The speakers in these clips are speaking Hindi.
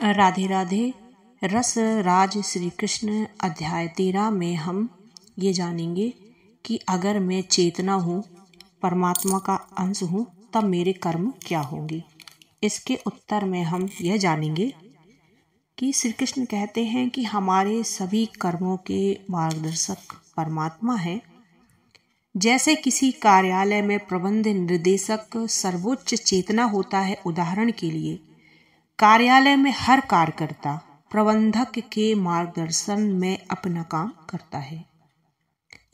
राधे राधे। रस राज श्री कृष्ण अध्याय 13 में हम ये जानेंगे कि अगर मैं चेतना हूँ, परमात्मा का अंश हूँ, तब मेरे कर्म क्या होंगे। इसके उत्तर में हम यह जानेंगे कि श्री कृष्ण कहते हैं कि हमारे सभी कर्मों के मार्गदर्शक परमात्मा है। जैसे किसी कार्यालय में प्रबंध निर्देशक सर्वोच्च चेतना होता है, उदाहरण के लिए कार्यालय में हर कार्यकर्ता प्रबंधक के मार्गदर्शन में अपना काम करता है,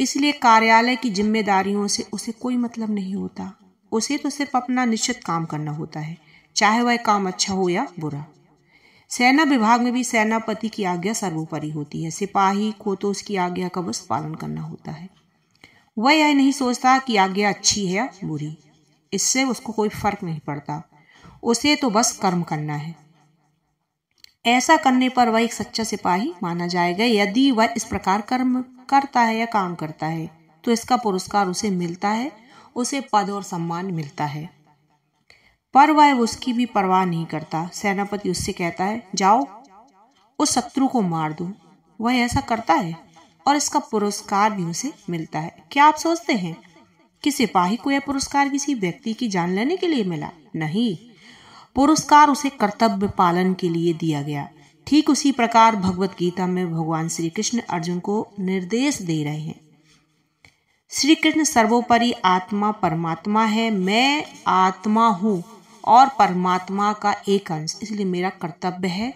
इसलिए कार्यालय की जिम्मेदारियों से उसे कोई मतलब नहीं होता। उसे तो सिर्फ अपना निश्चित काम करना होता है, चाहे वह काम अच्छा हो या बुरा। सेना विभाग में भी सेनापति की आज्ञा सर्वोपरि होती है, सिपाही को तो उसकी आज्ञा का बस पालन करना होता है। वह यह नहीं सोचता कि आज्ञा अच्छी है या बुरी, इससे उसको कोई फर्क नहीं पड़ता, उसे तो बस कर्म करना है। ऐसा करने पर वह एक सच्चा सिपाही माना जाएगा। यदि वह इस प्रकार कर्म करता है या काम करता है तो इसका पुरस्कार उसे मिलता है, उसे पद और सम्मान मिलता है, पर वह उसकी भी परवाह नहीं करता। सेनापति उससे कहता है, जाओ उस शत्रु को मार दो। वह ऐसा करता है और इसका पुरस्कार भी उसे मिलता है। क्या आप सोचते हैं कि सिपाही को यह पुरस्कार किसी व्यक्ति की जान लेने के लिए मिला? नहीं, पुरस्कार उसे कर्तव्य पालन के लिए दिया गया। ठीक उसी प्रकार भगवत गीता में भगवान श्री कृष्ण अर्जुन को निर्देश दे रहे हैं। श्री कृष्ण सर्वोपरि आत्मा परमात्मा है। मैं आत्मा हूँ और परमात्मा का एक अंश, इसलिए मेरा कर्तव्य है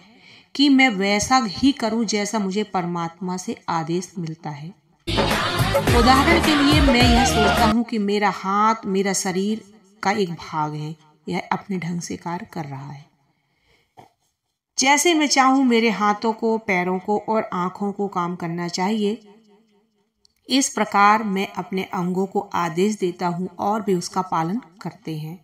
कि मैं वैसा ही करूं जैसा मुझे परमात्मा से आदेश मिलता है। उदाहरण के लिए मैं यह सोचता हूँ कि मेरा हाथ मेरा शरीर का एक भाग है, यह अपने ढंग से कार्य कर रहा है। जैसे मैं चाहूं मेरे हाथों को, पैरों को और आंखों को काम करना चाहिए, इस प्रकार मैं अपने अंगों को आदेश देता हूं और वे उसका पालन करते हैं।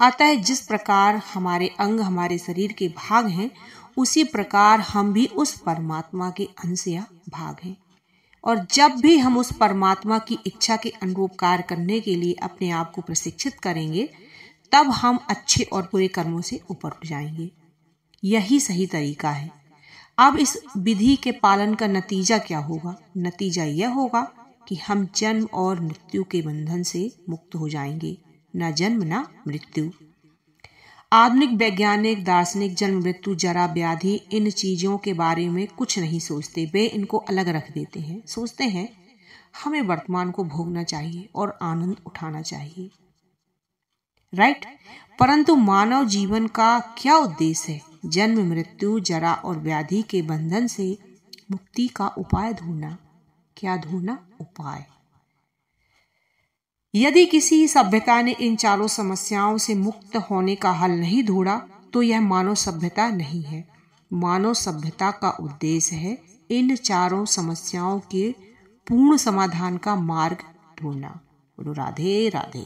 अतः जिस प्रकार हमारे अंग हमारे शरीर के भाग हैं, उसी प्रकार हम भी उस परमात्मा के अंश या भाग हैं। और जब भी हम उस परमात्मा की इच्छा के अनुरूप कार्य करने के लिए अपने आप को प्रशिक्षित करेंगे, तब हम अच्छे और बुरे कर्मों से ऊपर उठ जाएंगे। यही सही तरीका है। अब इस विधि के पालन का नतीजा क्या होगा? नतीजा यह होगा कि हम जन्म और मृत्यु के बंधन से मुक्त हो जाएंगे। न जन्म न मृत्यु। आधुनिक वैज्ञानिक दार्शनिक जन्म मृत्यु जरा व्याधि इन चीजों के बारे में कुछ नहीं सोचते। वे इनको अलग रख देते हैं। सोचते हैं हमें वर्तमान को भोगना चाहिए और आनंद उठाना चाहिए, राइट? परंतु मानव जीवन का क्या उद्देश्य है? जन्म मृत्यु जरा और व्याधि के बंधन से मुक्ति का उपाय ढूंढना। क्या ढूंढना? उपाय। यदि किसी सभ्यता ने इन चारों समस्याओं से मुक्त होने का हल नहीं ढूंढा तो यह मानव सभ्यता नहीं है। मानव सभ्यता का उद्देश्य है इन चारों समस्याओं के पूर्ण समाधान का मार्ग ढूंढना। राधे राधे।